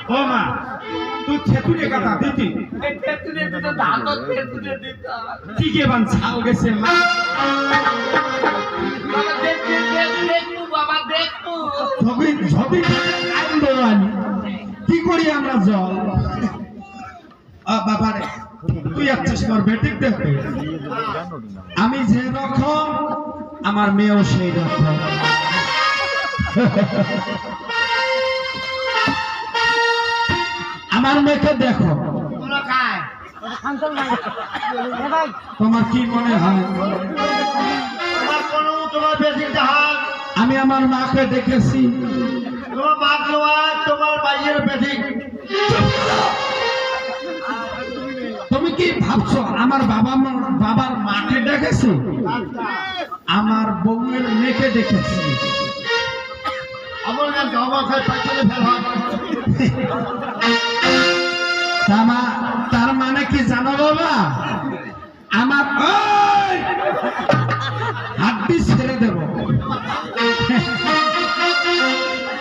ও মা তুই থেতুরে কথা দিতি কি কে বান ছাল গেছে মা আন্দোলন কি করি আমরা জল বাবারে তুই আসছিস মোর বেটিক দেখবে আমি যে রকম আমার মেয়েও সেই রকম আমার মেয়েকে দেখো তোমার কি মনে হয় আমি আমার মাকে দেখেছি তোমার মা তোমার ভাইয়ের বেঠিক তুমি কি ভাবছো আমার বাবার মাকে দেখেছি আমার বউয়ের মেয়েকে দেখেছি আমার তার মানে কি জানো বাবা আমার হাড্ডি ছেড়ে দেব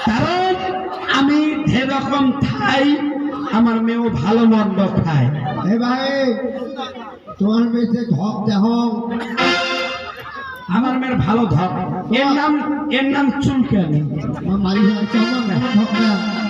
কারণ আমি যেরকম খাই আমার মেয়েও ভালো মন্দ খায় ভাই তোমার মেয়েতে ধপ দেহ আমার মেয়ের ভালো ধর এর নাম চুলকানি মারি ধপ